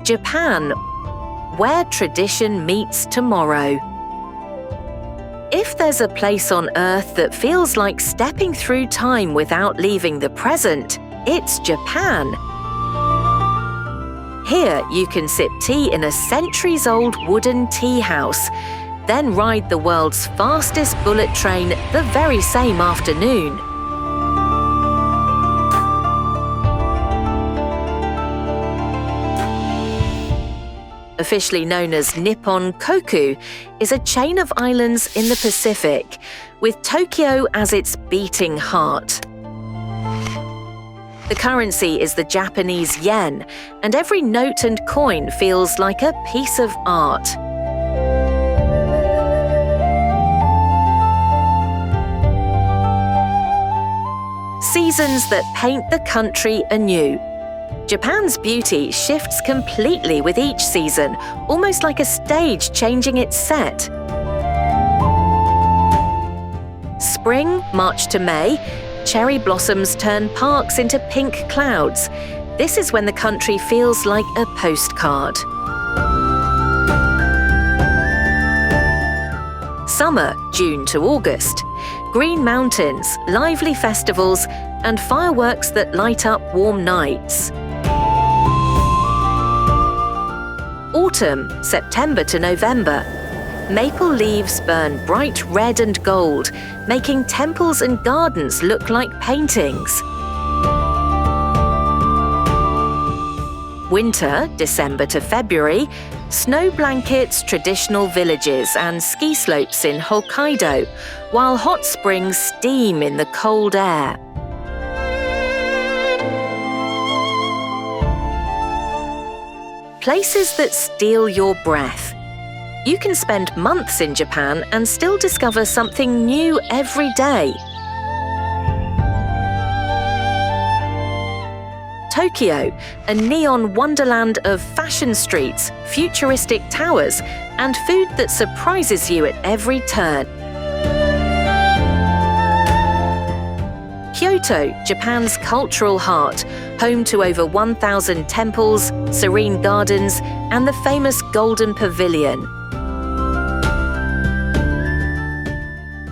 Japan, where tradition meets tomorrow. If there's a place on Earth that feels like stepping through time without leaving the present, it's Japan. Here you can sip tea in a centuries-old wooden tea house, then ride the world's fastest bullet train the very same afternoon. Officially known as Nippon Koku, is a chain of islands in the Pacific, with Tokyo as its beating heart. The currency is the Japanese yen, and every note and coin feels like a piece of art. Seasons that paint the country anew. Japan's beauty shifts completely with each season, almost like a stage changing its set. Spring, March to May, cherry blossoms turn parks into pink clouds. This is when the country feels like a postcard. Summer, June to August. Green mountains, lively festivals, and fireworks that light up warm nights. Autumn, September to November. Maple leaves burn bright red and gold, making temples and gardens look like paintings. Winter, December to February. Snow blankets, traditional villages, and ski slopes in Hokkaido, while hot springs steam in the cold air. Places that steal your breath. You can spend months in Japan and still discover something new every day. Tokyo, a neon wonderland of fashion streets, futuristic towers, and food that surprises you at every turn. Kyoto, Japan's cultural heart, home to over 1,000 temples, serene gardens, and the famous Golden Pavilion.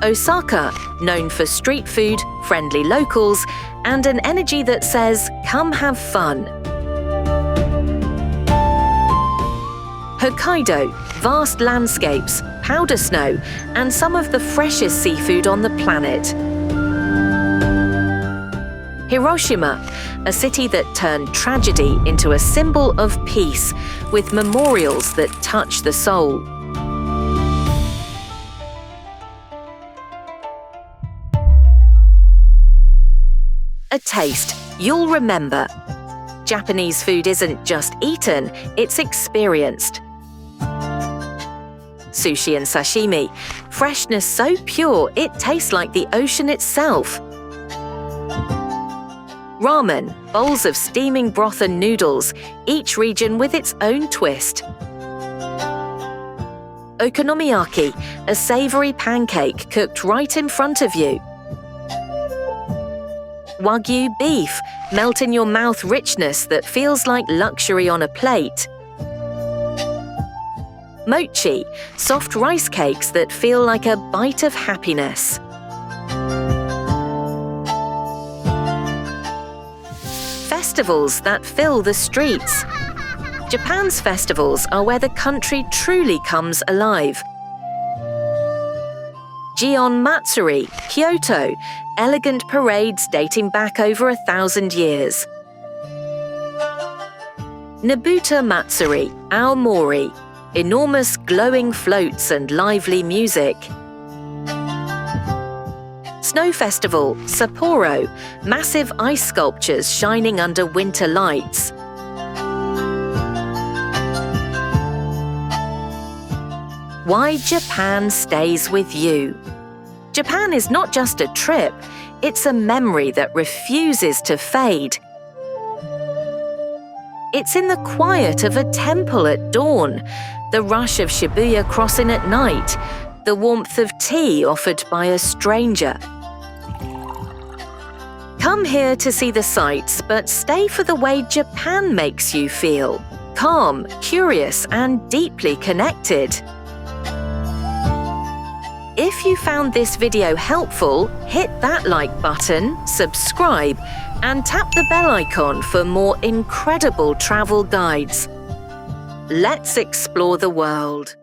Osaka, known for street food, friendly locals, and an energy that says, "Come have fun." Hokkaido, vast landscapes, powder snow, and some of the freshest seafood on the planet. Hiroshima, a city that turned tragedy into a symbol of peace, with memorials that touch the soul. A taste you'll remember. Japanese food isn't just eaten, it's experienced. Sushi and sashimi, freshness so pure it tastes like the ocean itself. Ramen, bowls of steaming broth and noodles, each region with its own twist. Okonomiyaki, a savory pancake cooked right in front of you. Wagyu beef, melt-in-your-mouth richness that feels like luxury on a plate. Mochi, soft rice cakes that feel like a bite of happiness. Festivals that fill the streets. Japan's festivals are where the country truly comes alive. Gion Matsuri, Kyoto, elegant parades dating back over 1,000 years. Nabuta Matsuri, Aomori, enormous glowing floats and lively music. Snow Festival, Sapporo, massive ice sculptures shining under winter lights. Why Japan stays with you. Japan is not just a trip, it's a memory that refuses to fade. It's in the quiet of a temple at dawn, the rush of Shibuya crossing at night, the warmth of tea offered by a stranger. Come here to see the sights, but stay for the way Japan makes you feel. calm, curious, and deeply connected. If you found this video helpful, hit that like button, subscribe, and tap the bell icon for more incredible travel guides. Let's explore the world.